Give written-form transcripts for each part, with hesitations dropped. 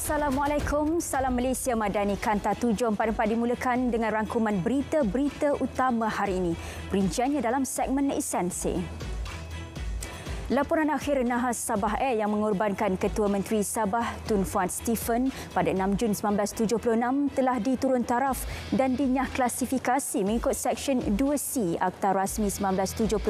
Assalamualaikum, salam Malaysia Madani. Kanta 744 dimulakan dengan rangkuman berita-berita utama hari ini. Perinciannya dalam segmen Esensi. Laporan akhir nahas Sabah Air yang mengorbankan Ketua Menteri Sabah Tun Fuad Stephen pada 6 Jun 1976 telah diturun taraf dan dinyah klasifikasi mengikut Seksyen 2C Akta Rasmi 1972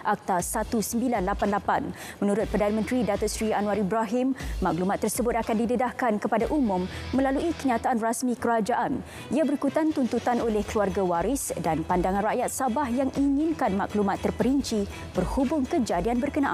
Akta 1988. Menurut Perdana Menteri Datuk Seri Anwar Ibrahim, maklumat tersebut akan didedahkan kepada umum melalui kenyataan rasmi kerajaan. Ia berikutan tuntutan oleh keluarga waris dan pandangan rakyat Sabah yang inginkan maklumat terperinci berhubung kejadian berkenaan.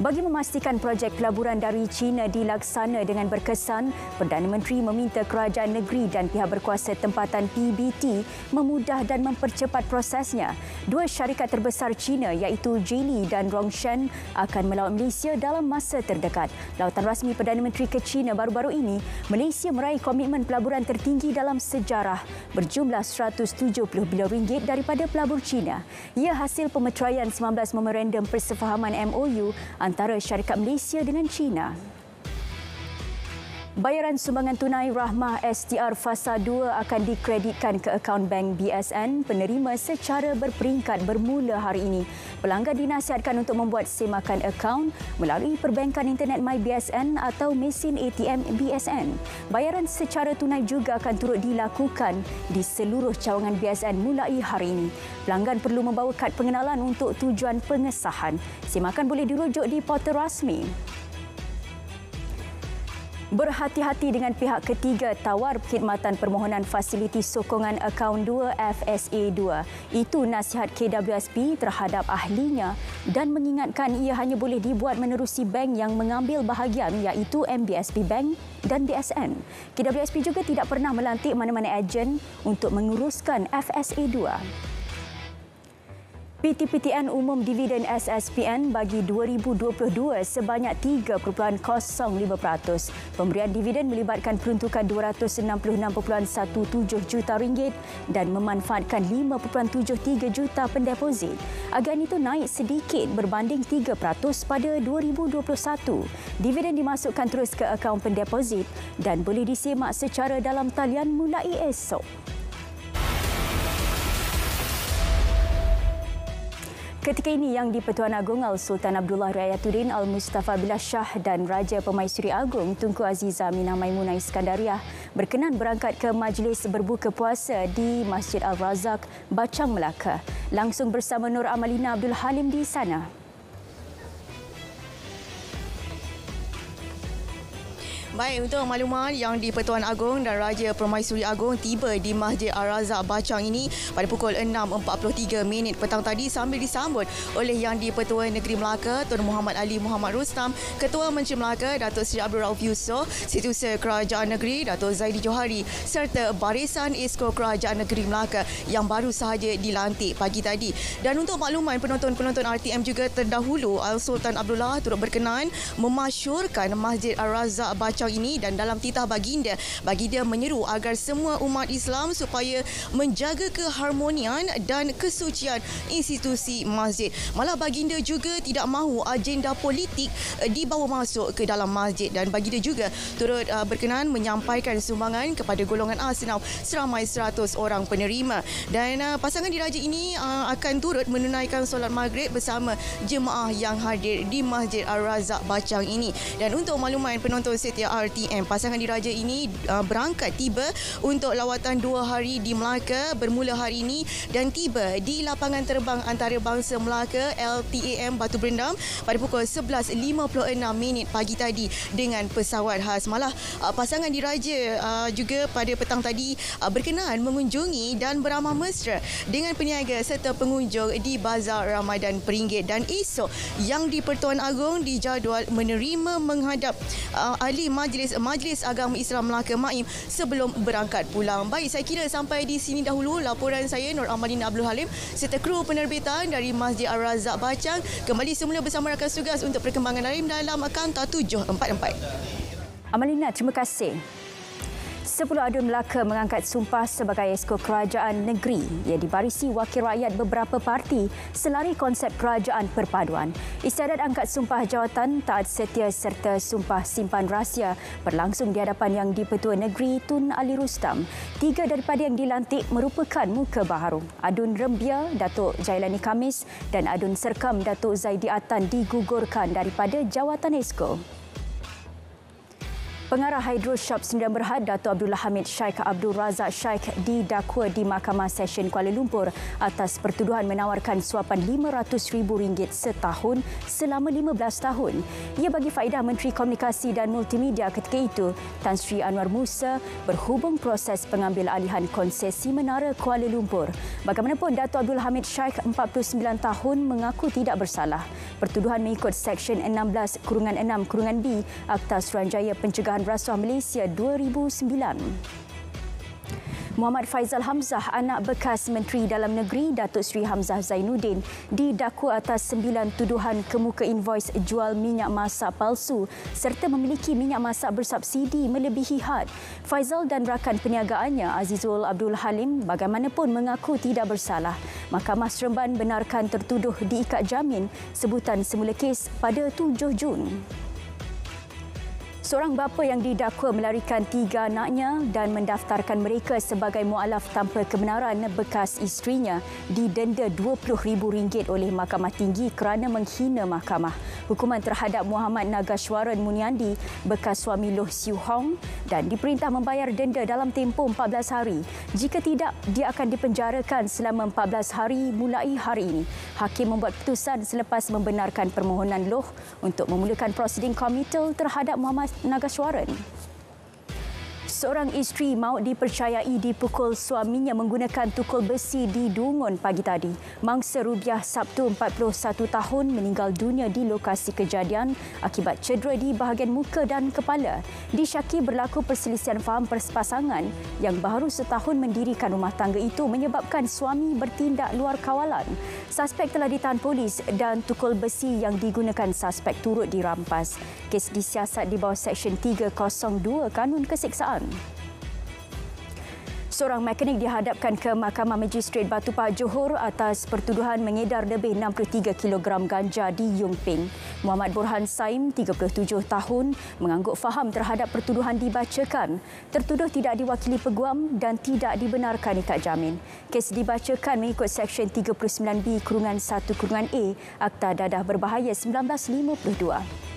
Bagi memastikan projek pelaburan dari China dilaksana dengan berkesan, Perdana Menteri meminta kerajaan negeri dan pihak berkuasa tempatan PBT memudah dan mempercepat prosesnya. Dua syarikat terbesar China iaitu Geely dan Rongshan akan melaut Malaysia dalam masa terdekat. Lautan rasmi Perdana Menteri ke China baru-baru ini, Malaysia meraih komitmen pelaburan tertinggi dalam sejarah berjumlah 170 bilion ringgit daripada pelabur China. Ia hasil pemeteraian 19 memorandum persefahaman MOU antara syarikat Malaysia dengan China. Bayaran sumbangan tunai Rahmah STR Fasa 2 akan dikreditkan ke akaun bank BSN penerima secara berperingkat bermula hari ini. Pelanggan dinasihatkan untuk membuat semakan akaun melalui perbankan internet MyBSN atau mesin ATM BSN. Bayaran secara tunai juga akan turut dilakukan di seluruh cawangan BSN mulai hari ini. Pelanggan perlu membawa kad pengenalan untuk tujuan pengesahan. Semakan boleh dirujuk di portal rasmi. Berhati-hati dengan pihak ketiga tawar perkhidmatan permohonan fasiliti sokongan akaun 2 FSA 2. Itu nasihat KWSP terhadap ahlinya dan mengingatkan ia hanya boleh dibuat menerusi bank yang mengambil bahagian iaitu MBSP Bank dan BSN. KWSP juga tidak pernah melantik mana-mana ejen untuk menguruskan FSA 2. PTPTN Umum Dividen SSPN bagi 2022 sebanyak 3.05%. Pemberian dividen melibatkan peruntukan RM266.17 juta dan memanfaatkan 5.73 juta pendeposit. Agen itu naik sedikit berbanding 3% pada 2021. Dividen dimasukkan terus ke akaun pendeposit dan boleh disemak secara dalam talian mulai esok. Ketika ini Yang di-Pertuan Agong Al-Sultan Abdullah Riayatuddin Al-Mustafa Billah Shah dan Raja Pemaisuri Agong Tunku Aziza Aminah Maimunah Iskandariah berkenan berangkat ke majlis berbuka puasa di Masjid Al-Razak, Bachang, Melaka. Langsung bersama Nur Amalina Abdul Halim di sana. Baik, untuk makluman Yang di-Pertuan Agong dan Raja Permaisuri Agong tiba di Masjid Al-Razak Bachang ini pada pukul 6.43 petang tadi sambil disambut oleh Yang di-Pertua Negeri Melaka Tun Muhammad Ali Muhammad Rustam, Ketua Menteri Melaka Datuk Seri Abdul Rauf Yusof, Setiausaha Kerajaan Negeri Datuk Zaidi Johari serta Barisan Esko Kerajaan Negeri Melaka yang baru sahaja dilantik pagi tadi. Dan untuk makluman penonton-penonton RTM juga terdahulu, Al-Sultan Abdullah turut berkenan memasyurkan Masjid Al-Razak Bachang ini dan dalam titah baginda menyeru agar semua umat Islam supaya menjaga keharmonian dan kesucian institusi masjid. Malah baginda juga tidak mahu agenda politik dibawa masuk ke dalam masjid dan baginda juga turut berkenan menyampaikan sumbangan kepada golongan Asnaf seramai 100 orang penerima. Dan pasangan diraja ini akan turut menunaikan solat maghrib bersama jemaah yang hadir di Masjid Al-Razak Bachang ini. Dan untuk makluman penonton setia RTM, pasangan diraja ini berangkat tiba untuk lawatan 2 hari di Melaka bermula hari ini dan tiba di lapangan terbang antarabangsa Melaka LTAM Batu Berendam pada pukul 11.56 pagi tadi dengan pesawat khas. Malah pasangan diraja juga pada petang tadi berkenan mengunjungi dan beramah mesra dengan peniaga serta pengunjung di Bazar Ramadan Peringgit. Dan esok Yang di-Pertuan Agong dijadual menerima menghadap ahli Majlis Agama Islam Melaka MAIM sebelum berangkat pulang. Baik, saya kira sampai di sini dahulu laporan saya, Nur Amalina Abdul Halim serta kru penerbitan dari Masjid Al-Razak Bachang. Kembali semula bersama rakan tugas untuk perkembangan lain dalam Kanta 744. Amalina, terima kasih. 10 adun Melaka mengangkat sumpah sebagai esko kerajaan negeri yang dibarisi wakil rakyat beberapa parti selari konsep kerajaan perpaduan. Istiadat angkat sumpah jawatan taat setia serta sumpah simpan rahsia berlangsung di hadapan Yang di-Pertua Negeri Tun Ali Rustam. 3 daripada yang dilantik merupakan muka baharu. Adun Rembia Datuk Jailani Khamis dan adun Serkam Datuk Zaidi Atan digugurkan daripada jawatan esko. Pengarah Hydro Shop Sdn Bhd Datuk Abdullah Hamid Sheikh Abdul Razak Sheikh didakwa di Mahkamah Session Kuala Lumpur atas pertuduhan menawarkan suapan RM500,000 setahun selama 15 tahun. Ia bagi faedah Menteri Komunikasi dan Multimedia ketika itu, Tan Sri Anwar Musa, berhubung proses pengambil alihan konsesi Menara Kuala Lumpur. Bagaimanapun, Datuk Abdul Hamid Sheikh 49 tahun mengaku tidak bersalah. Pertuduhan mengikut Seksyen 16(6)(b) Akta Suruhanjaya Pencegahan Rasuah Malaysia 2009. Muhammad Faizal Hamzah, anak bekas Menteri Dalam Negeri Datuk Seri Hamzah Zainuddin, didakwa atas 9 tuduhan kemuka invoice jual minyak masak palsu serta memiliki minyak masak bersubsidi melebihi had. Faizal dan rakan perniagaannya Azizul Abdul Halim bagaimanapun mengaku tidak bersalah. Mahkamah Seremban benarkan tertuduh diikat jamin sebutan semula kes pada 7 Jun. Seorang bapa yang didakwa melarikan 3 anaknya dan mendaftarkan mereka sebagai mualaf tanpa kebenaran bekas isterinya didenda RM20,000 oleh Mahkamah Tinggi kerana menghina mahkamah. Hukuman terhadap Muhammad Nagashwaran Muniandi, bekas suami Loh Siu Hong, dan diperintah membayar denda dalam tempoh 14 hari. Jika tidak, dia akan dipenjarakan selama 14 hari mulai hari ini. Hakim membuat keputusan selepas membenarkan permohonan Loh untuk memulakan prosiding komitel terhadap Muhammad Nagashwaran. Seorang isteri maut dipercayai dipukul suaminya menggunakan tukul besi di Dungun pagi tadi. Mangsa Rubiah Sabtu 41 tahun meninggal dunia di lokasi kejadian akibat cedera di bahagian muka dan kepala. Disyaki berlaku perselisihan faham perpasangan yang baru setahun mendirikan rumah tangga itu menyebabkan suami bertindak luar kawalan. Suspek telah ditahan polis dan tukul besi yang digunakan suspek turut dirampas. Kes disiasat di bawah Seksyen 302 Kanun Keseksaan. Seorang mekanik dihadapkan ke Mahkamah Magistrate Batu Pahat Johor atas pertuduhan mengedar lebih 63 kg ganja di Yung Ping. Muhammad Burhan Saim, 37 tahun, mengangguk faham terhadap pertuduhan dibacakan. Tertuduh tidak diwakili peguam dan tidak dibenarkan ikat jamin. Kes dibacakan mengikut Seksyen 39B-1-A Akta Dadah Berbahaya 1952.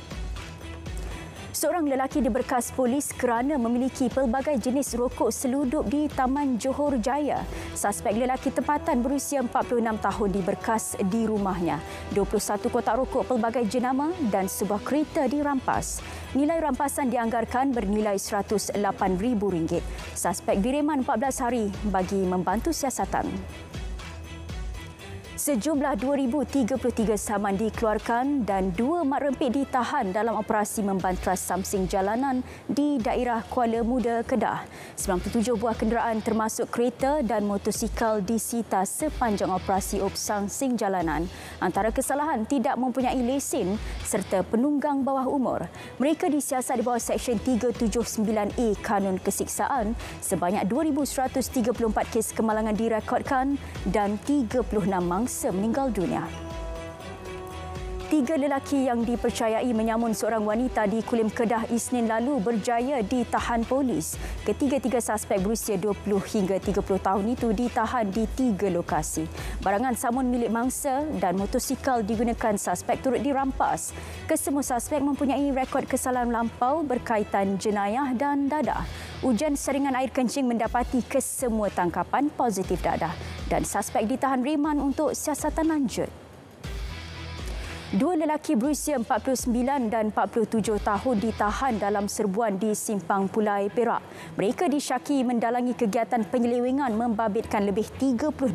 Seorang lelaki diberkas polis kerana memiliki pelbagai jenis rokok seludup di Taman Johor Jaya. Suspek lelaki tempatan berusia 46 tahun diberkas di rumahnya. 21 kotak rokok pelbagai jenama dan sebuah kereta dirampas. Nilai rampasan dianggarkan bernilai RM108,000. Suspek direman 14 hari bagi membantu siasatan. Sejumlah 2,033 saman dikeluarkan dan 2 mat rempit ditahan dalam operasi membantras samsing jalanan di daerah Kuala Muda, Kedah. 97 buah kenderaan termasuk kereta dan motosikal disita sepanjang operasi samsing jalanan. Antara kesalahan tidak mempunyai lesen serta penunggang bawah umur. Mereka disiasat di bawah Seksyen 379A Kanun Keseksaan. Sebanyak 2,134 kes kemalangan direkodkan dan 36 mangsa meninggal dunia. 3 lelaki yang dipercayai menyamun seorang wanita di Kulim Kedah Isnin lalu berjaya ditahan polis. Ketiga-tiga suspek berusia 20 hingga 30 tahun itu ditahan di 3 lokasi. Barangan samun milik mangsa dan motosikal digunakan suspek turut dirampas. Kesemua suspek mempunyai rekod kesalahan lampau berkaitan jenayah dan dadah. Ujian saringan air kencing mendapati kesemua tangkapan positif dadah dan suspek ditahan reman untuk siasatan lanjut. 2 lelaki berusia 49 dan 47 tahun ditahan dalam serbuan di Simpang Pulai, Perak. Mereka disyaki mendalangi kegiatan penyelewengan membabitkan lebih 32,000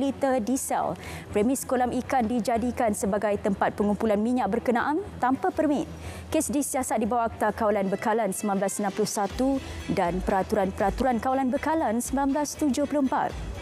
liter diesel. Premis kolam ikan dijadikan sebagai tempat pengumpulan minyak berkenaan tanpa permit. Kes disiasat di bawah Akta Kawalan Bekalan 1961 dan Peraturan-Peraturan Kawalan Bekalan 1974.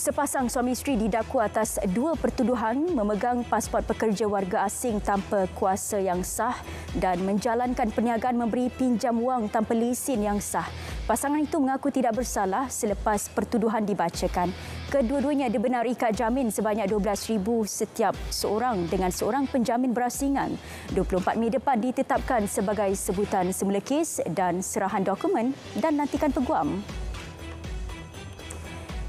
Sepasang suami isteri didakwa atas 2 pertuduhan memegang pasport pekerja warga asing tanpa kuasa yang sah dan menjalankan perniagaan memberi pinjam wang tanpa lesen yang sah. Pasangan itu mengaku tidak bersalah selepas pertuduhan dibacakan. Kedua-duanya dibenar ikat jamin sebanyak RM12,000 setiap seorang dengan seorang penjamin berasingan. 24 Mei depan ditetapkan sebagai sebutan semula kes dan serahan dokumen dan nantikan peguam.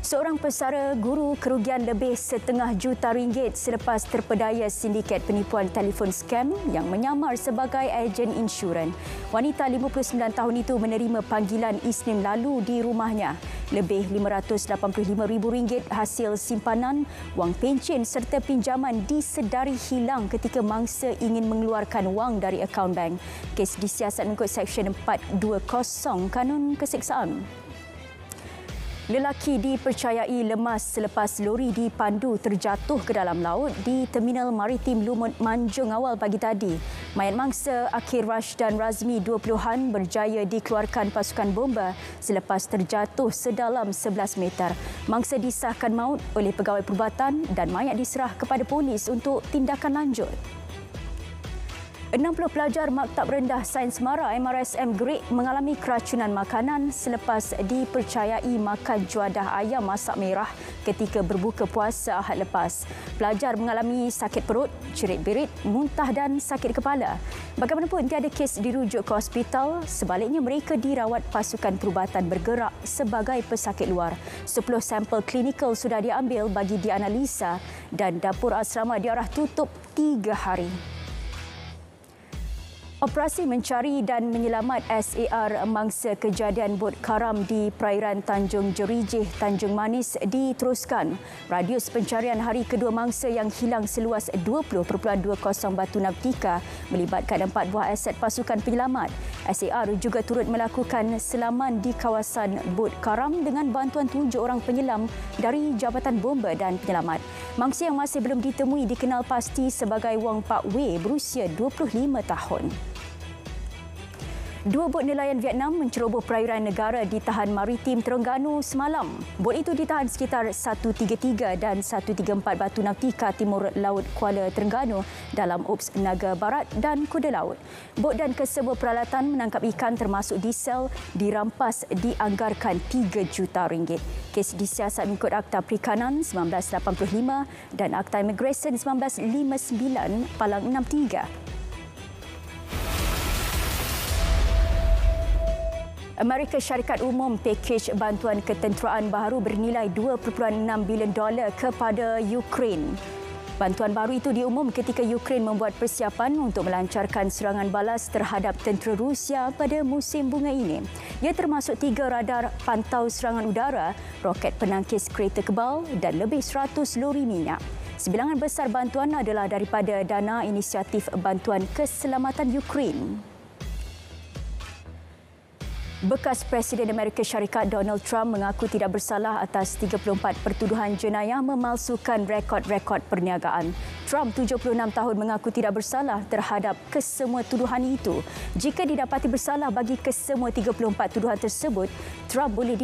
Seorang pesara guru kerugian lebih RM1.5 juta selepas terpedaya sindiket penipuan telefon scam yang menyamar sebagai ejen insurans. Wanita 59 tahun itu menerima panggilan Isnin lalu di rumahnya. Lebih RM585,000 hasil simpanan, wang pencen serta pinjaman disedari hilang ketika mangsa ingin mengeluarkan wang dari akaun bank. Kes disiasat mengikut Seksyen 420 Kanun Keseksaan. Lelaki dipercayai lemas selepas lori dipandu terjatuh ke dalam laut di Terminal Maritim Lumut Manjung awal pagi tadi. Mayat mangsa Akhir Rashdan Razmi 20-an berjaya dikeluarkan pasukan bomba selepas terjatuh sedalam 11 meter. Mangsa disahkan maut oleh pegawai perubatan dan mayat diserah kepada polis untuk tindakan lanjut. 60 pelajar Maktab Rendah Sains Mara MRSM Gerik mengalami keracunan makanan selepas dipercayai makan juadah ayam masak merah ketika berbuka puasa Ahad lepas. Pelajar mengalami sakit perut, cerit-berit, muntah dan sakit kepala. Bagaimanapun tiada kes dirujuk ke hospital, sebaliknya mereka dirawat pasukan perubatan bergerak sebagai pesakit luar. 10 sampel klinikal sudah diambil bagi dianalisa dan dapur asrama diarah tutup 3 hari. Operasi mencari dan menyelamat SAR mangsa kejadian bot karam di perairan Tanjung Jerijih, Tanjung Manis diteruskan. Radius pencarian hari kedua mangsa yang hilang seluas 20.20 batu nautika melibatkan 4 buah aset pasukan penyelamat. SAR juga turut melakukan selaman di kawasan bot karam dengan bantuan 7 orang penyelam dari Jabatan Bomba dan Penyelamat. Mangsa yang masih belum ditemui dikenal pasti sebagai Wong Pak Wei berusia 25 tahun. 2 bot nelayan Vietnam menceroboh perairan negara di Tahan Maritim Terengganu semalam. Bot itu ditahan sekitar 133 dan 134 batu nautika timur Laut Kuala Terengganu dalam Ops Naga Barat dan Kuda Laut. Bot dan kesemua peralatan menangkap ikan termasuk diesel dirampas dianggarkan RM3 juta. Kes disiasat mengikut Akta Perikanan 1985 dan Akta Imigresen 1959 Palang 63. Amerika Syarikat Umum pakej bantuan ketenteraan baharu bernilai $2.6 bilion kepada Ukraine. Bantuan baru itu diumum ketika Ukraine membuat persiapan untuk melancarkan serangan balas terhadap tentera Rusia pada musim bunga ini. Ia termasuk 3 radar pantau serangan udara, roket penangkis kereta kebal dan lebih 100 lori minyak. Sebilangan besar bantuan adalah daripada dana inisiatif bantuan keselamatan Ukraine. Bekas Presiden Amerika Syarikat Donald Trump mengaku tidak bersalah atas 34 pertuduhan jenayah memalsukan rekod-rekod perniagaan. Trump, 76 tahun, mengaku tidak bersalah terhadap kesemua tuduhan itu. Jika didapati bersalah bagi kesemua 34 tuduhan tersebut, Trump boleh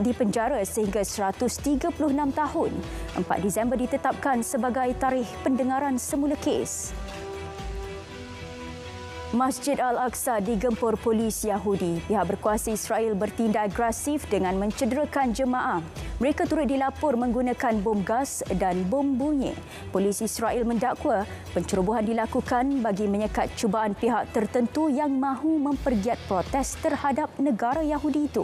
dipenjara sehingga 136 tahun. 4 Disember ditetapkan sebagai tarikh pendengaran semula kes. Masjid Al-Aqsa digempur polis Yahudi. Pihak berkuasa Israel bertindak agresif dengan mencederakan jemaah. Mereka turut dilapor menggunakan bom gas dan bom bunyi. Polis Israel mendakwa pencerobohan dilakukan bagi menyekat cubaan pihak tertentu yang mahu mempergiat protes terhadap negara Yahudi itu.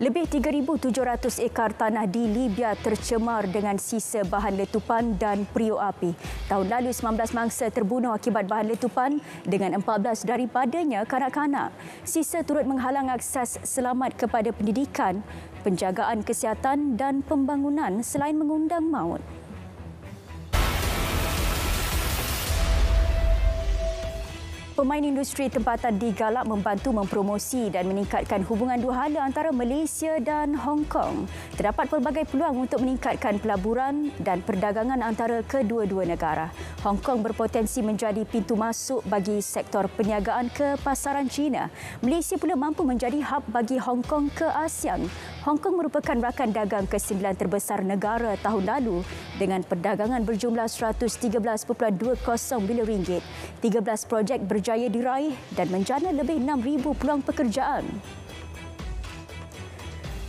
Lebih 3,700 ekar tanah di Libya tercemar dengan sisa bahan letupan dan periuk api. Tahun lalu 19 mangsa terbunuh akibat bahan letupan dengan 14 daripadanya kanak-kanak. Sisa turut menghalang akses selamat kepada pendidikan, penjagaan kesihatan dan pembangunan selain mengundang maut. Pemain industri tempatan digalak membantu mempromosi dan meningkatkan hubungan dua hala antara Malaysia dan Hong Kong. Terdapat pelbagai peluang untuk meningkatkan pelaburan dan perdagangan antara kedua-dua negara. Hong Kong berpotensi menjadi pintu masuk bagi sektor perniagaan ke pasaran China. Malaysia pula mampu menjadi hub bagi Hong Kong ke ASEAN. Hong Kong merupakan rakan dagang ke-9 terbesar negara tahun lalu dengan perdagangan berjumlah 113.20 bilion ringgit. 13 projek berjaya diraih dan menjana lebih 6,000 peluang pekerjaan.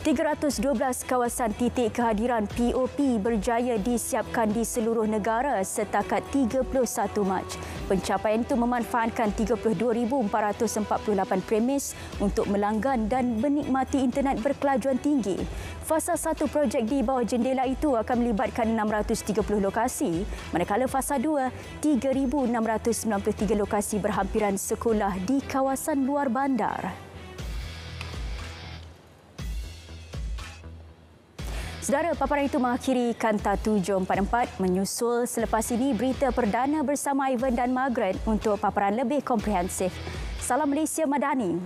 312 kawasan titik kehadiran POP berjaya disiapkan di seluruh negara setakat 31 Mac. Pencapaian itu memanfaatkan 32,448 premis untuk melanggan dan menikmati internet berkelajuan tinggi. Fasa 1 projek di bawah jendela itu akan melibatkan 630 lokasi, manakala fasa 2, 3,693 lokasi berhampiran sekolah di kawasan luar bandar. Saudara, paparan itu mengakhiri Kanta 744. Menyusul selepas ini berita perdana bersama Ivan dan Margaret untuk paparan lebih komprehensif. Salam Malaysia Madani.